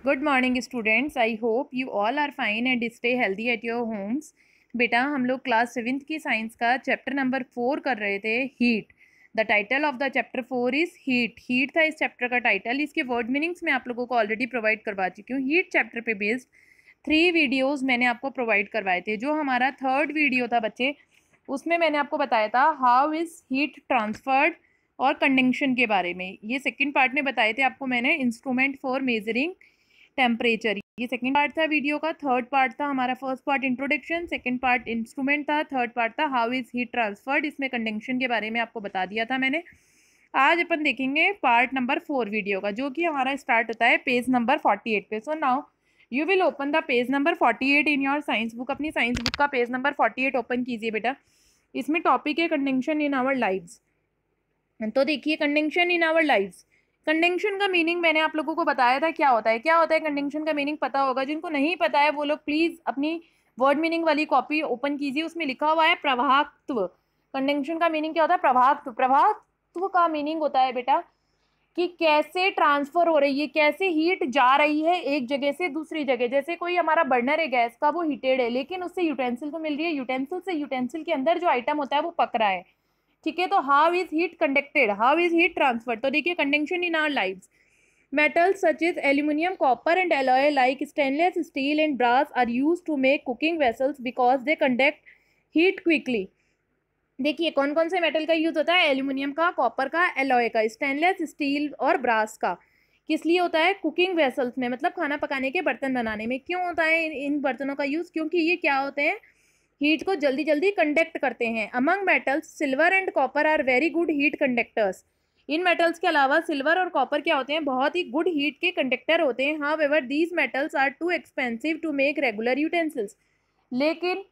Good morning students, I hope you all are fine and stay healthy at your homes. बेटा, हम लोग class 7th की science का chapter number 4 कर रहे थे, heat. The title of the chapter 4 is heat. Heat था इस चैप्टर का टाइटल। इसके वर्ड मीनिंग्स मैं आप लोगों को ऑलरेडी प्रोवाइड करवा चुकी हूँ। हीट चैप्टर पे बेस्ड 3 वीडियोज़ मैंने आपको प्रोवाइड करवाए थे। जो हमारा 3rd वीडियो था बच्चे, उसमें मैंने आपको बताया था हाउ इज़ हीट ट्रांसफर्ड और कंडक्शन के बारे में। ये सेकंड पार्ट में बताए थे आपको मैंने, इंस्ट्रूमेंट फॉर मेजरिंग टेम्परेचर। ये सेकंड पार्ट था वीडियो का। थर्ड पार्ट था हमारा, first part introduction, second part instrument था, थर्ड पार्ट था हाउ इज हीट ट्रांसफर्ड। इसमें कंडक्शन के बारे में आपको बता दिया था मैंने। आज अपन देखेंगे पार्ट नंबर 4 वीडियो का, जो कि हमारा स्टार्ट होता है पेज नंबर 48 पे। So now you will open the page number 48 in your science book. अपनी साइंस बुक का पेज नंबर 48 ओपन कीजिए बेटा। इसमें टॉपिक है कंडक्शन इन आवर लाइव्स। तो देखिए, conduction in our lives. Conduction का मीनिंग मैंने आप लोगों को बताया था क्या होता है कंडक्शन का मीनिंग पता होगा। जिनको नहीं पता है वो लोग प्लीज अपनी वर्ड मीनिंग वाली कॉपी ओपन कीजिए। उसमें लिखा हुआ है प्रवाहत्व। कंडक्शन का मीनिंग क्या होता है? प्रवाहत्व। प्रवाहत्व का मीनिंग होता है बेटा कि कैसे ट्रांसफर हो रही है, कैसे हीट जा रही है एक जगह से दूसरी जगह। जैसे कोई हमारा बर्नर है गैस का, वो हीटेड है, लेकिन उससे यूटेंसिल को मिल रही है, यूटेंसिल से यूटेंसिल के अंदर जो आइटम होता है वो पक रहा है। ठीक है, तो how is heat conducted, how is heat transfer. तो देखिए, conduction in our lives. Metals such as aluminium, copper and alloy like stainless steel and brass are used to make cooking vessels because they conduct heat quickly. देखिए, कौन कौन से metal का use होता है? Aluminium का, कॉपर का, alloy का, स्टेनलेस स्टील और ब्रास का। किस लिए होता है? कुकिंग वेसल्स में, मतलब खाना पकाने के बर्तन बनाने में। क्यों होता है इन बर्तनों का यूज? क्योंकि ये क्या होते हैं? हीट को जल्दी जल्दी कंडक्ट करते हैं। Among metals silver and copper are very good heat conductors. इन मेटल्स के अलावा सिल्वर और कॉपर क्या होते हैं? बहुत ही गुड हीट के कंडक्टर होते हैं। However these metals are too expensive to make regular utensils. लेकिन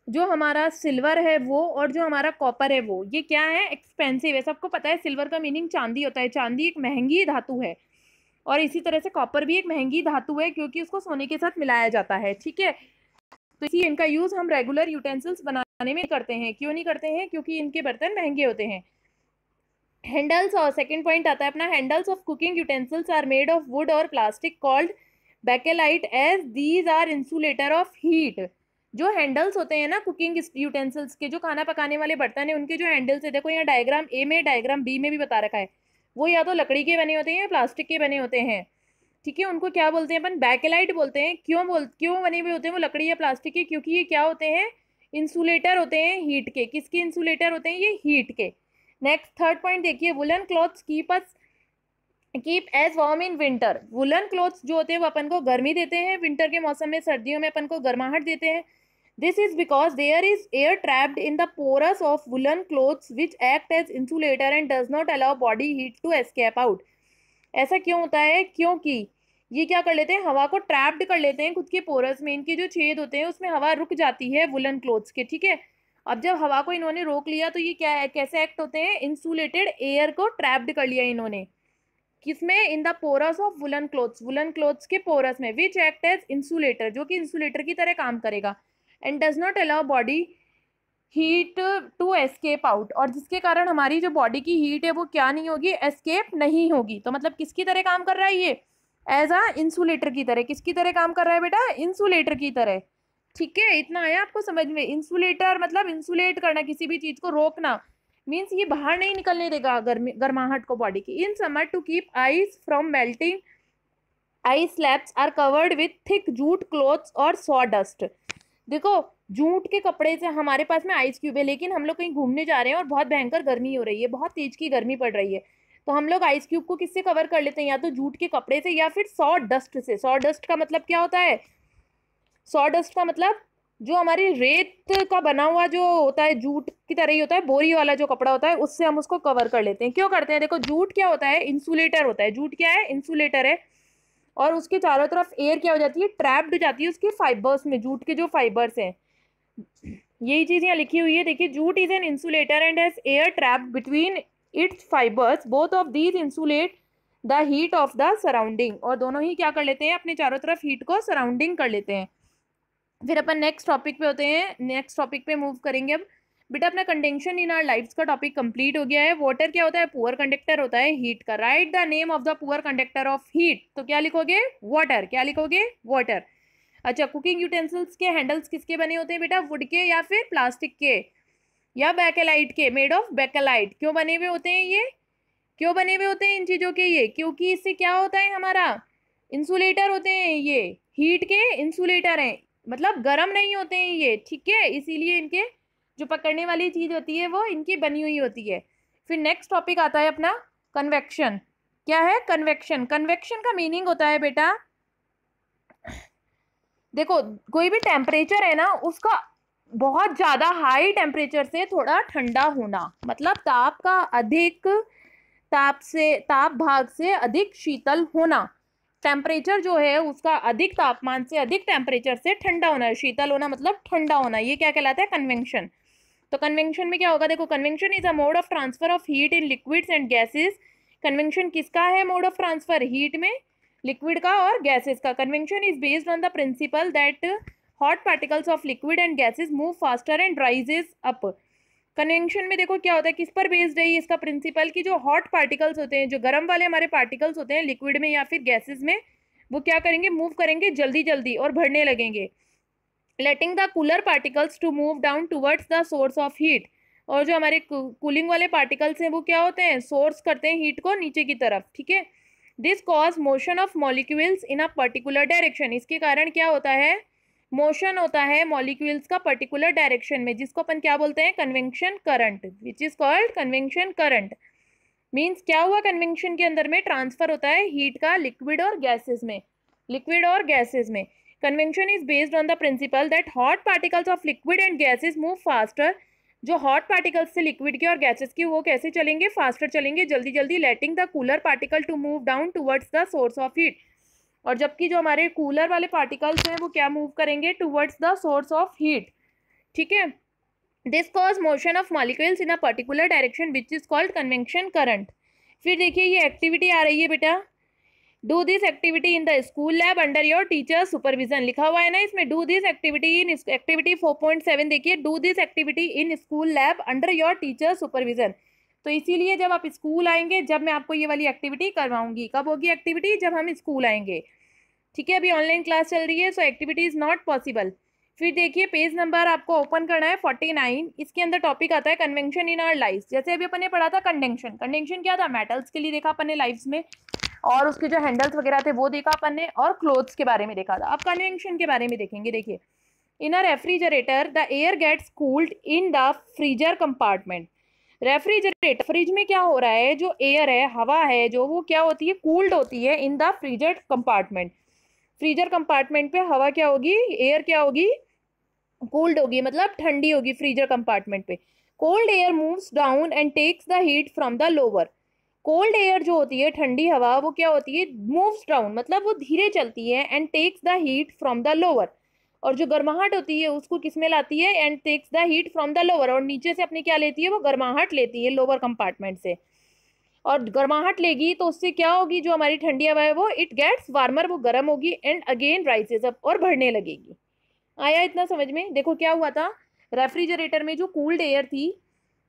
जो हमारा सिल्वर है वो और जो हमारा कॉपर है वो, ये क्या है? एक्सपेंसिव है। सबको पता है सिल्वर का मीनिंग चांदी होता है। चांदी एक महंगी धातु है, और इसी तरह से कॉपर भी एक महंगी धातु है, क्योंकि उसको सोने के साथ मिलाया जाता है। ठीक है, तो इसी इनका यूज हम रेगुलर यूटेंसिल्स बनाने में करते हैं। क्यों नहीं करते हैं? क्योंकि इनके बर्तन महंगे होते हैं। हैंडल्स, और सेकंड पॉइंट आता है अपना, handles of cooking utensils are made of wood और plastic called bakelite as these are insulator of heat. जो हैंडल्स होते हैं ना कुकिंग यूटेंसिल्स के, जो खाना पकाने वाले बर्तन है, उनके जो हैंडल्स है, देखो यहाँ डायग्राम ए में, डायग्राम बी में भी बता रखा है, वो या तो लकड़ी के बने होते हैं या प्लास्टिक के बने होते हैं। ठीक है, उनको क्या बोलते हैं अपन? बैकेलाइट बोलते हैं। क्यों बने हुए होते हैं वो लकड़ी या प्लास्टिक के? क्योंकि ये क्या होते हैं? इंसुलेटर होते हैं हीट के। किसके इंसुलेटर होते हैं? ये हीट के। नेक्स्ट थर्ड पॉइंट देखिए, woollen clothes keep us warm in winter. Woollen clothes जो होते हैं वो अपन को गर्मी देते हैं विंटर के मौसम में, सर्दियों में अपन को गर्माहट देते हैं। This is because there is air trapped in the pores of woollen clothes which act as insulator and does not allow body heat to escape out. ऐसा क्यों होता है? क्योंकि ये क्या कर लेते हैं? हवा को ट्रैप्ड कर लेते हैं खुद के पोरस में। इनके जो छेद होते हैं उसमें हवा रुक जाती है वुलन क्लोथ्स के। ठीक है, अब जब हवा को इन्होंने रोक लिया तो ये क्या है, कैसे एक्ट होते हैं? इंसुलेटेड एयर को ट्रैप्ड कर लिया इन्होंने। किसमें? In the pores of woollen clothes, woollen clothes के पोरस में, विच एक्ट एज इंसुलेटर, जो कि इंसुलेटर की तरह काम करेगा। And does not allow body heat to escape out, और जिसके कारण हमारी जो बॉडी की हीट है वो क्या नहीं होगी? एस्केप नहीं होगी। तो मतलब किसकी तरह काम कर रहा है ये? एज अ इंसुलेटर की तरह। किसकी तरह काम कर रहा है बेटा? इंसुलेटर की तरह। ठीक है, इतना आया आपको समझ में? इंसुलेटर मतलब इंसुलेट करना, किसी भी चीज को रोकना, मीन्स ये बाहर नहीं निकलने देगा गर्माहट को बॉडी की। In summer to keep ice from melting, ice slabs are covered with thick jute clothes और सॉडस्ट। देखो, जूट के कपड़े से, हमारे पास में आइस क्यूब है, लेकिन हम लोग कहीं घूमने जा रहे हैं और बहुत भयंकर गर्मी हो रही है, बहुत तेज की गर्मी पड़ रही है, तो हम लोग आइस क्यूब को किससे कवर कर लेते हैं? या तो जूट के कपड़े से या फिर सॉ डस्ट से। सॉ डस्ट का मतलब क्या होता है? सॉ डस्ट का मतलब जो हमारी रेत का बना हुआ जो होता है, जूट की तरह ही होता है, बोरी वाला जो कपड़ा होता है, उससे हम उसको कवर कर लेते हैं। क्यों करते हैं? देखो, जूट क्या होता है? इंसुलेटर होता है। जूट क्या है? इंसुलेटर है। और उसके चारों तरफ एयर क्या हो जाती है? ट्रैप्ड हो जाती है उसके फाइबर्स में, जूट के जो फाइबर्स हैं। यही चीज यहाँ लिखी हुई है, देखिए, jute is an insulator and has air trapped between its fibres, both of these insulate the heat of the surrounding. और दोनों ही क्या कर लेते हैं? अपने चारों तरफ हीट को सराउंडिंग कर लेते हैं। फिर अपन नेक्स्ट टॉपिक पे होते हैं, नेक्स्ट टॉपिक पे मूव करेंगे अब। बेटा अपना कंडेंशन इन आवर लाइफ्स का टॉपिक कंप्लीट हो गया है। वाटर क्या होता है? पुअर कंडक्टर होता है हीट का। Right the name of the poor conductor of heat, तो क्या लिखोगे? वाटर। क्या लिखोगे? वाटर। अच्छा, कुकिंग यूटेंसिल्स के हैंडल्स किसके बने होते हैं बेटा? वुड के या फिर प्लास्टिक के या बेकेलाइट के? Made of bakelite. क्यों बने हुए होते हैं ये? क्यों बने हुए होते हैं इन चीज़ों के ये? क्योंकि इससे क्या होता है, हमारा इंसुलेटर होते हैं ये, हीट के इंसुलेटर हैं, मतलब गर्म नहीं होते हैं ये, ठीक है, इसीलिए इनके जो पकड़ने वाली चीज़ होती है वो इनकी बनी हुई होती है। फिर नेक्स्ट टॉपिक आता है अपना कन्वेक्शन। क्या है? कन्वेक्शन। कन्वेक्शन का मीनिंग होता है बेटा, देखो कोई भी टेम्परेचर है ना, उसका बहुत ज़्यादा हाई टेम्परेचर से थोड़ा ठंडा होना, मतलब ताप का अधिक, ताप भाग से अधिक शीतल होना। टेम्परेचर जो है उसका अधिक तापमान से अधिक टेम्परेचर से ठंडा होना है। शीतल होना मतलब ठंडा होना, ये क्या कहलाता है? कन्वेक्शन। तो कन्वेक्शन में क्या होगा? देखो, convection is a mode of transfer of heat in liquids and gases. Convection किसका है मोड ऑफ ट्रांसफर? हीट में, लिक्विड का और गैसेस का। Convection is based on the principal that hot particles of liquid and gases move faster and rises up. Convection में देखो क्या होता है, किस पर बेस्ड है इसका प्रिंसिपल, की जो हॉट पार्टिकल्स होते हैं, जो गर्म वाले हमारे पार्टिकल्स होते हैं लिक्विड में या फिर गैसेस में, वो क्या करेंगे? मूव करेंगे जल्दी जल्दी और बढ़ने लगेंगे, letting the cooler particles to move down towards the source of heat. और जो हमारे कूलिंग वाले पार्टिकल्स हैं वो क्या होते हैं? सोर्स करते हैं हीट को नीचे की तरफ, ठीक है। This cause motion of molecules in a particular direction. इसके कारण क्या होता है? मोशन होता है मॉलिक्यूल्स का पर्टिकुलर डायरेक्शन में, जिसको अपन क्या बोलते हैं? Convection current, which is called convection current. Means क्या हुआ? कन्वेक्शन के अंदर में ट्रांसफर होता है हीट का लिक्विड और गैसेस में, लिक्विड और गैसेस में। Convection is based on the principal that hot particles of liquid and gases move faster. जो हॉट पार्टिकल्स से लिक्विड के और गैसेस की, वो कैसे चलेंगे? फास्टर चलेंगे, जल्दी जल्दी, letting the cooler particle to move down towards the source of heat. और जबकि जो हमारे कूलर वाले पार्टिकल्स हैं वो क्या मूव करेंगे? Towards the source of heat, ठीक है। This cause motion of molecules in a particular direction which is called convection current. फिर देखिए ये एक्टिविटी आ रही है बेटा, do this activity in the school lab under your teacher supervision. लिखा हुआ है ना इसमें, do this activity in, activity 4.7 देखिए, do this activity in school lab under your teacher supervision. तो इसीलिए जब आप स्कूल आएंगे, जब मैं आपको ये वाली एक्टिविटी करवाऊंगी। कब होगी एक्टिविटी? जब हम स्कूल आएंगे, ठीक है। अभी ऑनलाइन क्लास चल रही है, सो एक्टिविटी इज नॉट पॉसिबल। फिर देखिए पेज नंबर आपको ओपन करना है 49। इसके अंदर टॉपिक आता है कन्वेक्शन इन आवर लाइफ्स। जैसे अभी अपन ने पढ़ा था कंडक्शन। कंडक्शन क्या था? मेटल्स के लिए देखा अपन ने लाइफ्स में, और उसके जो हैंडल्स वगैरह थे वो देखा अपन ने, और क्लोथ्स के बारे में देखा था। अब कन्वेक्शन के बारे में देखेंगे। देखिए, in a refrigerator the air gets cooled in the freezer compartment. Refrigerator, fridge में क्या हो रहा है? जो एयर है, हवा है जो, वो क्या होती है? कूल्ड होती है इन the freezer compartment. Freezer compartment पे हवा क्या होगी? एयर क्या होगी? कूल्ड होगी, मतलब ठंडी होगी फ्रीजर कंपार्टमेंट पे। Cold air moves down and takes the heat from the lower. Cold air जो होती है, ठंडी हवा, वो क्या होती है? मूव्स डाउन, मतलब वो धीरे चलती है, and takes the heat from the lower. और जो गर्माहट होती है उसको किस में लाती है? And takes the heat from the lower. और नीचे से अपनी क्या लेती है? वो गर्माहट लेती है लोअर कंपार्टमेंट से। और गर्माहट लेगी तो उससे क्या होगी? जो हमारी ठंडी हवा है वो इट गेट्स वार्मर, वो गर्म होगी, एंड अगेन राइजेस अप, और बढ़ने लगेगी। आया इतना समझ में? देखो क्या हुआ था, रेफ्रिजरेटर में जो कूल्ड एयर थी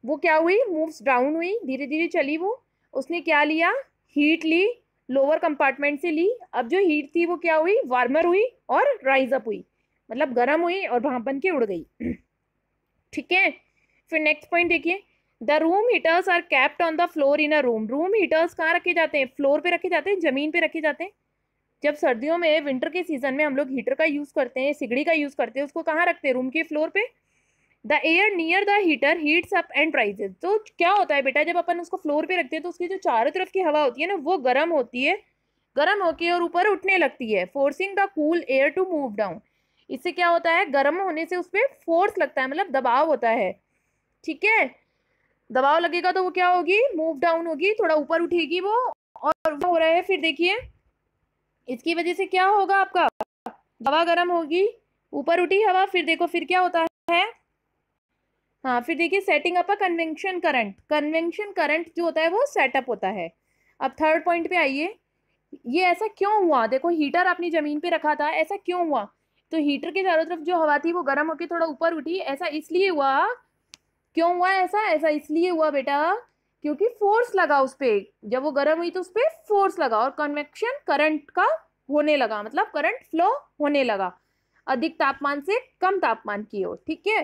वो क्या हुई? मूव्स डाउन हुई, धीरे धीरे चली वो। उसने क्या लिया? हीट ली, लोअर कंपार्टमेंट से ली। अब जो हीट थी वो क्या हुई? वार्मर हुई और राइज अप हुई, मतलब गर्म हुई और वहां बन के उड़ गई, ठीक है। फिर नेक्स्ट पॉइंट देखिए, the room heaters are kept on the floor in a room. Room heaters कहाँ रखे जाते हैं? फ्लोर पे रखे जाते हैं, जमीन पे रखे जाते हैं। जब सर्दियों में, विंटर के सीजन में हम लोग हीटर का यूज करते हैं, सिगड़ी का यूज करते हैं, उसको कहाँ रखते हैं? रूम के फ्लोर पे। The air near the heater heats up and rises. तो क्या होता है बेटा, जब अपन उसको फ्लोर पे रखते हैं तो उसकी जो चारों तरफ की हवा होती है ना, वो गर्म होती है, गर्म होके और ऊपर उठने लगती है, forcing the cool air to move down. इससे क्या होता है? गर्म होने से उस पर फोर्स लगता है, मतलब दबाव होता है, ठीक है। दबाव लगेगा तो वो क्या होगी? मूव डाउन होगी, थोड़ा ऊपर उठेगी वो, और वो हो रहा है। फिर देखिए इसकी वजह से क्या होगा आपका? हवा गर्म होगी, ऊपर उठी हवा, फिर देखो फिर क्या होता है। हाँ, फिर देखिए सेटिंग अप अ कन्वेक्शन करंट। कन्वेक्शन करंट जो होता है वो सेटअप होता है। अब थर्ड पॉइंट पे आइए, ये ऐसा क्यों हुआ? देखो हीटर अपनी जमीन पे रखा था, ऐसा क्यों हुआ? तो हीटर के चारों तरफ जो हवा थी वो गर्म होकर थोड़ा ऊपर उठी, ऐसा इसलिए हुआ क्यों हुआ ऐसा? ऐसा इसलिए हुआ बेटा क्योंकि फोर्स लगा उस पे, जब वो गर्म हुई तो उस पे फोर्स लगा और कन्वेक्शन करंट का होने लगा, मतलब करंट फ्लो होने लगा अधिक तापमान से कम तापमान की ओर, ठीक है।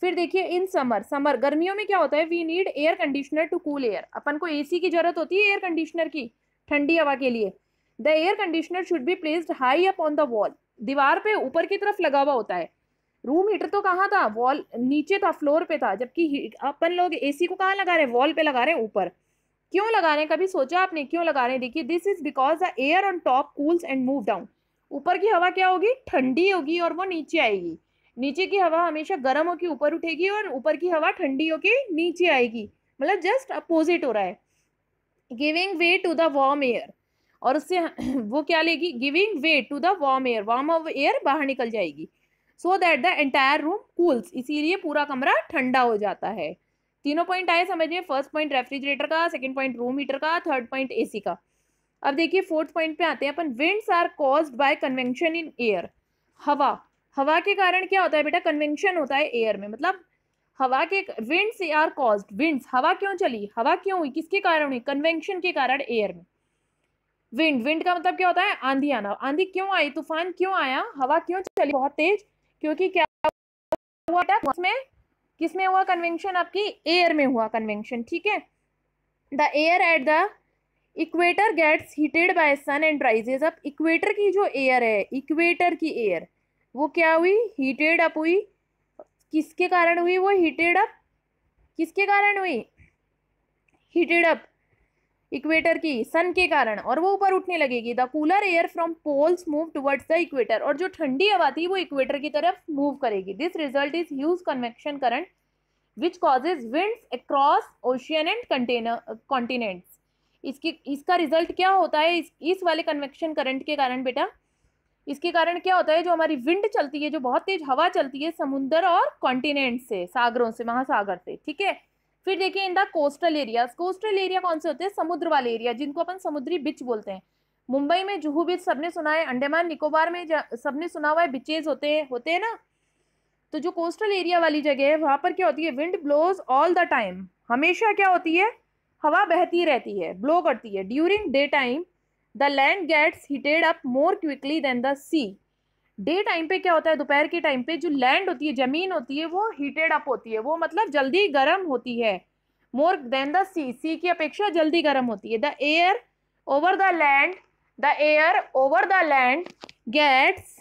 फिर देखिए इन समर गर्मियों में क्या होता है, we need air conditioner to cool air, अपन को एसी की जरूरत होती है एयर कंडीशनर की ठंडी हवा के लिए। The air conditioner should be placed high up on the wall, दीवार पे ऊपर की तरफ लगा हुआ होता है। रूम हीटर तो कहाँ था, वॉल नीचे था, फ्लोर पे था, जबकि अपन लोग एसी को कहाँ लगा रहे हैं, वॉल पे लगा रहे हैं, ऊपर। क्यों लगा रहे हैं, कभी सोचा आपने क्यों लगा रहे हैं? देखिए this is because the air on top cools and move down, ऊपर की हवा क्या होगी, ठंडी होगी और वो नीचे आएगी। नीचे की हवा हमेशा गर्म होकर ऊपर उठेगी और ऊपर की हवा ठंडी होकर नीचे आएगी, मतलब जस्ट अपोजिट हो रहा है। Giving way to the warm air, और उससे वो क्या लेगी, giving way to the warm air, warm air बाहर निकल जाएगी। So that the entire room cools, इसीलिए पूरा कमरा ठंडा हो जाता है। तीनों पॉइंट आए समझ में, फर्स्ट पॉइंट रेफ्रिजरेटर का, सेकंड पॉइंट रूम हीटर का, थर्ड पॉइंट एसी का। अब देखिए फोर्थ पॉइंट पे आते हैं अपन, winds are caused by convection in air, हवा के कारण क्या होता है बेटा, कन्वेक्शन होता है एयर में, मतलब हवा के विंड्स आर कॉज्ड, विंड्स हवा क्यों चली, हवा क्यों हुई, किसके कारण हुई, कन्वेक्शन के कारण एयर में। विंड का मतलब क्या होता है, आंधी आना, आंधी क्यों आई, तूफान क्यों आया, हवा क्यों चली बहुत तेज, क्योंकि क्या हुआ था, किसमें हुआ कन्वेक्शन, आपकी एयर में हुआ कन्वेक्शन, ठीक है। The air at the equator gets heated by sun and rises up, equator की जो एयर है, इक्वेटर की एयर वो क्या हुई, हीटेड अप हुई, किसके कारण हुई वो हीटेड अप, किसके कारण हुई हीटेड अप, इक्वेटर की सन के कारण, और वो ऊपर उठने लगेगी। The cooler air from poles move towards the equator, और जो ठंडी हवा थी वो इक्वेटर की तरफ मूव करेगी। This result is huge convection current which causes winds across ocean and continents. इसका रिजल्ट क्या होता है, इस वाले कन्वेक्शन करंट के कारण बेटा, इसके कारण क्या होता है, जो हमारी विंड चलती है, जो बहुत तेज हवा चलती है समुद्र और कॉन्टिनेंट से, सागरों से, महासागर से, ठीक है। फिर देखिए in the coastal areas, coastal area कौन से होते हैं, समुद्र वाले एरिया, जिनको अपन समुद्री बीच बोलते हैं। मुंबई में जुहू बीच सबने सुना है, अंडमान निकोबार में सबने सुना हुआ है बीचेज होते हैं ना। तो जो कोस्टल एरिया वाली जगह है वहां पर क्या होती है, wind blows all the time, हमेशा क्या होती है, हवा बहती रहती है, ब्लो करती है। During day time the land gets heated up more quickly than the sea, day time पे क्या होता है, दोपहर के टाइम पे जो लैंड होती है, जमीन होती है, वो हीटेड अप होती है, वो मतलब जल्दी गर्म होती है, मोर देन द सी की अपेक्षा जल्दी गर्म होती है। The air over the land gets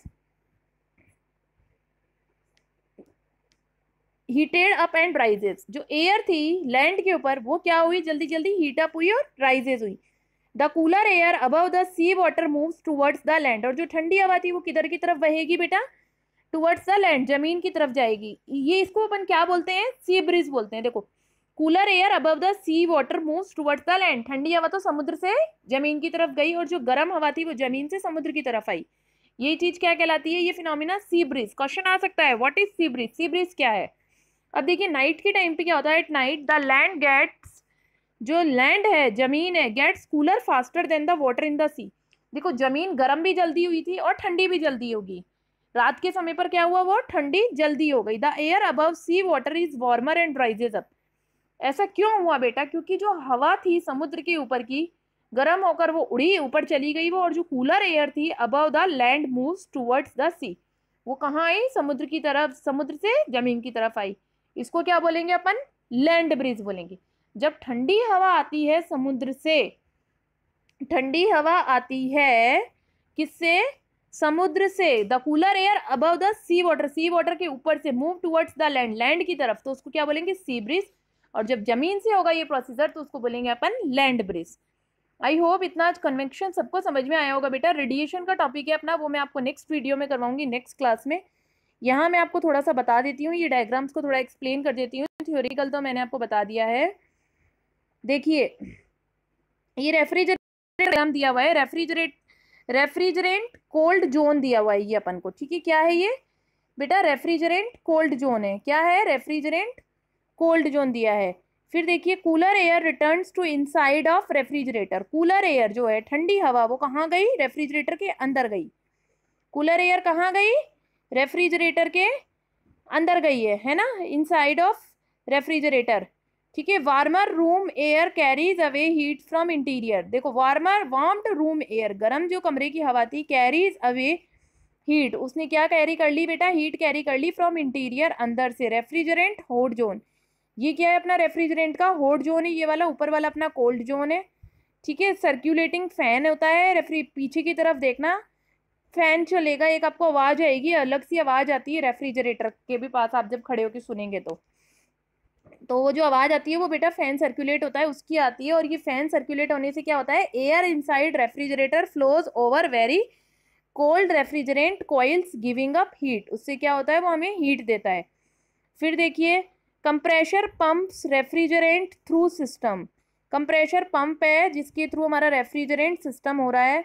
heated up and rises, जो एयर थी लैंड के ऊपर वो क्या हुई, जल्दी जल्दी हीट अप हुई और राइजेस हुई। The cooler air above the sea water moves towards the land, और जो ठंडी हवा थी वो किधर की तरफ बहेगी बेटा, टुवर्ड्स द लैंड, जमीन की तरफ जाएगी। ये इसको अपन क्या बोलते हैं, सी ब्रीज बोलते हैं। देखो cooler air above the sea water moves towards the land, ठंडी हवा तो समुद्र से जमीन की तरफ गई और जो गर्म हवा थी वो जमीन से समुद्र की तरफ आई। ये चीज क्या कहलाती है, ये फिनोमिना सी ब्रीज। क्वेश्चन आ सकता है what is sea breeze, sea breeze क्या है। अब देखिए नाइट के टाइम पे क्या होता है, at night the land gets, जो लैंड है, जमीन है, gets cooler faster than the water in the sea. देखो जमीन गर्म भी जल्दी हुई थी और ठंडी भी जल्दी होगी, रात के समय पर क्या हुआ, वो ठंडी जल्दी हो गई। The air above sea water is warmer and rises up, ऐसा क्यों हुआ बेटा, क्योंकि जो हवा थी समुद्र के ऊपर की गर्म होकर वो उड़ी ऊपर चली गई वो, और जो कूलर एयर थी above the land moves towards the sea, वो कहाँ आई, समुद्र की तरफ, समुद्र से जमीन की तरफ आई। इसको क्या बोलेंगे अपन, लैंड ब्रीज बोलेंगे। जब ठंडी हवा आती है समुद्र से, ठंडी हवा आती है किससे, समुद्र से, the cooler air above the sea water के ऊपर से move towards the land, land की तरफ, तो उसको क्या बोलेंगे, सी ब्रीज। और जब जमीन से होगा ये प्रोसीजर तो उसको बोलेंगे अपन लैंड ब्रीज। आई होप इतना कन्वेक्शन सबको समझ में आया होगा बेटा। रेडिएशन का टॉपिक है अपना, वो मैं आपको नेक्स्ट वीडियो में करवाऊंगी, नेक्स्ट क्लास में। यहाँ मैं आपको थोड़ा सा बता देती हूँ, ये डायग्राम्स को थोड़ा एक्सप्लेन कर देती हूँ। थ्योरिकल तो मैंने आपको बता दिया है। देखिए ये रेफ्रिजरेटर दिया हुआ है, रेफ्रिजरेंट कोल्ड जोन दिया हुआ है ये अपन को, ठीक है। क्या है ये बेटा, रेफ्रिजरेंट कोल्ड जोन है। क्या है, रेफ्रिजरेंट कोल्ड जोन दिया है। फिर देखिए cooler air returns to inside of refrigerator, cooler air जो है ठंडी हवा वो कहाँ गई, रेफ्रिजरेटर के अंदर गई। कूलर एयर कहाँ गई, रेफ्रिजरेटर के अंदर गई है ना, इनसाइड ऑफ रेफ्रिजरेटर, ठीक है। Warmer room air carries away heat from interior, देखो वार्मर वार्म्ड रूम एयर, गर्म जो कमरे की हवा थी, कैरीज अवे हीट, उसने क्या कैरी कर ली बेटा, हीट कैरी कर ली फ्रॉम इंटीरियर, अंदर से। रेफ्रिजरेंट हॉट जोन, ये क्या है अपना रेफ्रिजरेंट का हॉट जोन है, ये वाला ऊपर वाला अपना कोल्ड जोन है, ठीक है। सर्कुलेटिंग फैन होता है रेफ्री, पीछे की तरफ देखना फैन चलेगा, एक आपको आवाज आएगी, अलग सी आवाज आती है रेफ्रिजरेटर के भी पास, आप जब खड़े होकर सुनेंगे तो वो जो आवाज आती है वो बेटा फैन सर्कुलेट होता है उसकी आती है। और ये फैन सर्कुलेट होने से क्या होता है, air inside refrigerator flows over very cold refrigerant coils giving up heat, उससे क्या होता है वो हमें हीट देता है। फिर देखिए compressor pumps refrigerant through system, compressor pump है जिसके थ्रू हमारा रेफ्रिजरेंट सिस्टम हो रहा है।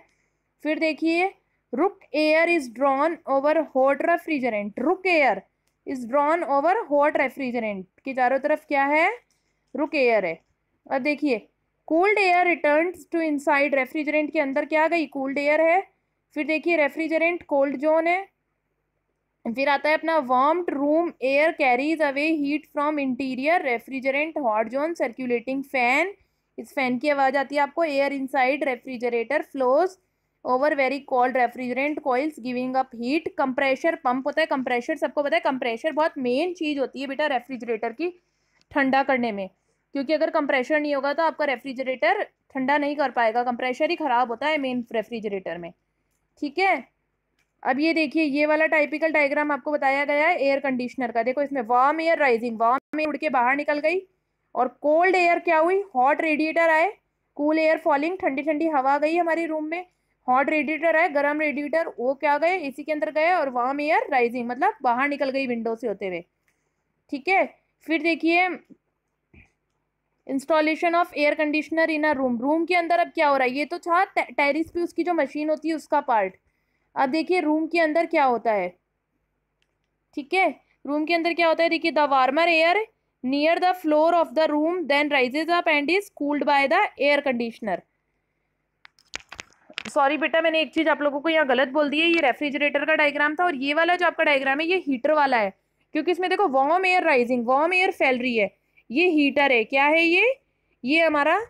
फिर देखिए room air is drawn over hot refrigerant, room air is drawn over hot refrigerant के चारों तरफ क्या है, रुक एयर है। अब देखिए cooled air returns to inside, refrigerant के अंदर क्या गई, कूल्ड एयर है। फिर देखिए रेफ्रिजरेंट कोल्ड जोन है। फिर आता है अपना warmed room air carries away heat from interior, refrigerant hot zone, circulating fan, इस फैन की आवाज आती है आपको, air inside refrigerator flows over very cold refrigerant coils giving up heat. Compressor pump होता है, कंप्रेशर सबको पता है, कंप्रेशर बहुत मेन चीज होती है बेटा रेफ्रिजरेटर की ठंडा करने में, क्योंकि अगर कंप्रेशर नहीं होगा तो आपका रेफ्रिजरेटर ठंडा नहीं कर पाएगा, कंप्रेशर ही खराब होता है मेन रेफ्रिजरेटर में, ठीक है। अब ये देखिए ये वाला टाइपिकल डायग्राम आपको बताया गया है एयर कंडीशनर का, देखो इसमें warm air rising, warm air उड़ के बाहर निकल गई, और कोल्ड एयर क्या हुई, हॉट रेडिएटर आए, कूल एयर फॉलिंग, ठंडी ठंडी हवा गई हमारी रूम में, हॉट रेडिएटर आए, गर्म रेडिएटर वो क्या गए एसी के अंदर गए, और वार्म एयर राइजिंग मतलब बाहर निकल गई विंडो से होते हुए, ठीक है। फिर देखिए installation of air conditioner in a room, room के अंदर अब क्या हो रहा है, ये तो था टेरिस पे उसकी जो मशीन होती है उसका पार्ट। अब देखिए रूम के अंदर क्या होता है, ठीक है, रूम के अंदर क्या होता है, देखिए the warmer air near the floor of the room then rises up and is cooled by the air conditioner. Sorry बेटा मैंने एक चीज आप लोगों को यहाँ गलत बोल दी है, ये रेफ्रिजरेटर का डायग्राम था और ये वाला जो आपका डायग्राम है ये हीटर वाला है, क्योंकि इसमें देखो warm air rising, warm air फैल रही है, ये हीटर है, क्या है ये हमारा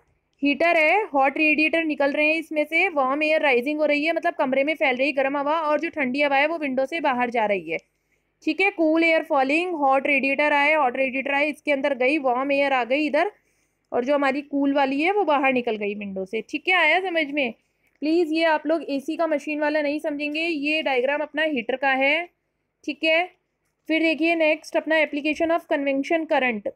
हीटर है, हॉट रेडिएटर निकल रहे हैं इसमें से, वार्म एयर राइजिंग हो रही है मतलब कमरे में फैल रही है गर्म हवा, और जो ठंडी हवा है वो विंडो से बाहर जा रही है, ठीक है। Cool air falling, hot radiator आए, हॉट रेडिएटर आए इसके अंदर गई, वार्म एयर आ गई इधर, और जो हमारी कूल वाली है वो बाहर निकल गई विंडो से, ठीक है। आया समझ में, प्लीज़ ये आप लोग एसी का मशीन वाला नहीं समझेंगे, ये डायग्राम अपना हीटर का है, ठीक है। फिर देखिए नेक्स्ट अपना एप्लीकेशन ऑफ कन्वेंशन करंट,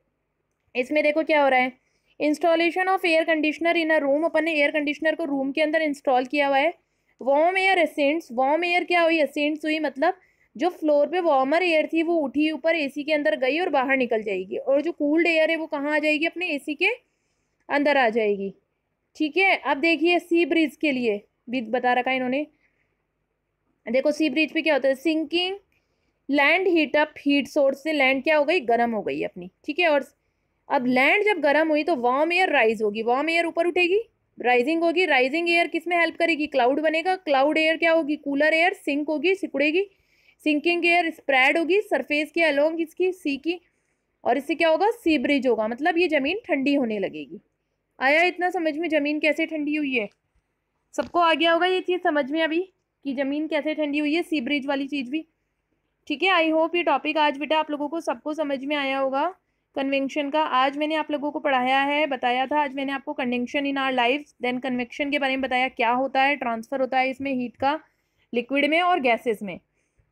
इसमें देखो क्या हो रहा है, installation of air conditioner in a room, अपन ने एयर कंडीशनर को रूम के अंदर इंस्टॉल किया हुआ है। वार्म एयर असेंट्स, वार्म एयर क्या हुई, असेंट्स हुई मतलब जो फ्लोर पे वार्मर एयर थी वो उठी ऊपर एसी के अंदर गई और बाहर निकल जाएगी, और जो कूल्ड एयर है वो कहाँ आ जाएगी, अपने एसी के अंदर आ जाएगी, ठीक है। अब देखिए सी ब्रीज के लिए भी बता रखा है इन्होंने, देखो सी ब्रीज पे क्या होता है, sinking land heat up, heat source से लैंड क्या हो गई, गर्म हो गई अपनी, ठीक है। और अब लैंड जब गर्म हुई तो वार्म एयर राइज होगी, वार्म एयर ऊपर उठेगी, राइजिंग होगी, राइजिंग एयर किस में हेल्प करेगी, क्लाउड बनेगा, क्लाउड एयर क्या होगी, कूलर एयर सिंक होगी, सिकुड़ेगी, सिंकिंग एयर स्प्रेड होगी सरफेस के अलोंग इसकी सी की, और इससे क्या होगा, सी ब्रिज होगा, मतलब ये जमीन ठंडी होने लगेगी। आया इतना समझ में जमीन कैसे ठंडी हुई है, सबको आ गया होगा ये चीज़ समझ में अभी कि जमीन कैसे ठंडी हुई है, सी ब्रिज वाली चीज़ भी, ठीक है। आई होप ये टॉपिक आज बेटा आप लोगों को सबको समझ में आया होगा। कन्वेंशन का आज मैंने आप लोगों को पढ़ाया है, बताया था आज मैंने आपको conduction in our life, then convection के बारे में बताया क्या होता है, ट्रांसफ़र होता है इसमें हीट का लिक्विड में और गैसेस में,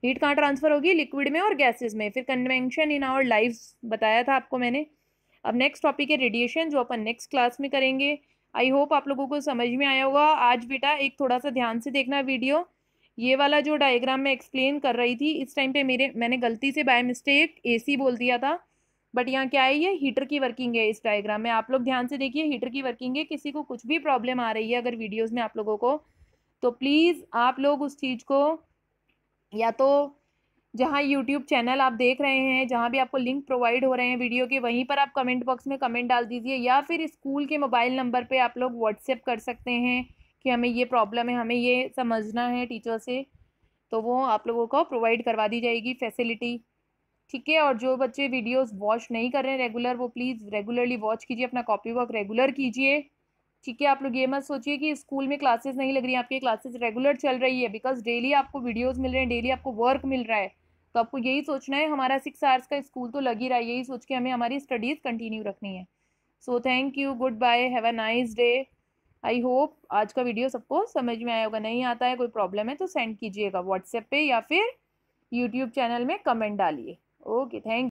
हीट कहाँ ट्रांसफ़र होगी, लिक्विड में और गैसेस में। फिर कन्वेक्शन इन आवर लाइफ बताया था आपको मैंने। अब नेक्स्ट टॉपिक है रेडिएशन, जो अपन नेक्स्ट क्लास में करेंगे। आई होप आप लोगों को समझ में आया होगा। आज बेटा एक थोड़ा सा ध्यान से देखना वीडियो, ये वाला जो डायग्राम मैं एक्सप्लेन कर रही थी इस टाइम पे मैंने गलती से बाय मिस्टेक एसी बोल दिया था, बट यहाँ क्या है, ये हीटर की वर्किंग है इस डायग्राम में, आप लोग ध्यान से देखिए हीटर की वर्किंग है। किसी को कुछ भी प्रॉब्लम आ रही है अगर वीडियोस में आप लोगों को, तो प्लीज़ आप लोग उस चीज़ को या तो जहाँ यूट्यूब चैनल आप देख रहे हैं, जहाँ भी आपको लिंक प्रोवाइड हो रहे हैं वीडियो के, वहीं पर आप कमेंट बॉक्स में कमेंट डाल दीजिए, या फिर स्कूल के मोबाइल नंबर पे आप लोग व्हाट्सएप कर सकते हैं कि हमें ये प्रॉब्लम है, हमें ये समझना है टीचर से, तो वो आप लोगों को प्रोवाइड करवा दी जाएगी फैसिलिटी, ठीक है। और जो बच्चे वीडियोस वॉच नहीं कर रहे हैं रेगुलर, वो प्लीज़ रेगुलरली वॉच कीजिए, अपना कॉपी वर्क रेगुलर कीजिए। ठीक है। आप लोग ये मत सोचिए कि स्कूल में क्लासेस नहीं लग रही हैं, आपकी क्लासेस रेगुलर चल रही है, बिकॉज डेली आपको वीडियोस मिल रहे हैं, डेली आपको वर्क मिल रहा है। तो आपको यही सोचना है हमारा 6 आवर्स का स्कूल तो लग ही रहा है, यही सोच के हमें हमारी स्टडीज़ कंटिन्यू रखनी है। So thank you, good bye, have a nice day. I hope आज का वीडियो सबको समझ में आया होगा। नहीं आता है, कोई प्रॉब्लम है तो सेंड कीजिएगा व्हाट्सएप पे या फिर यूट्यूब चैनल में कमेंट डालिए। Okay, thank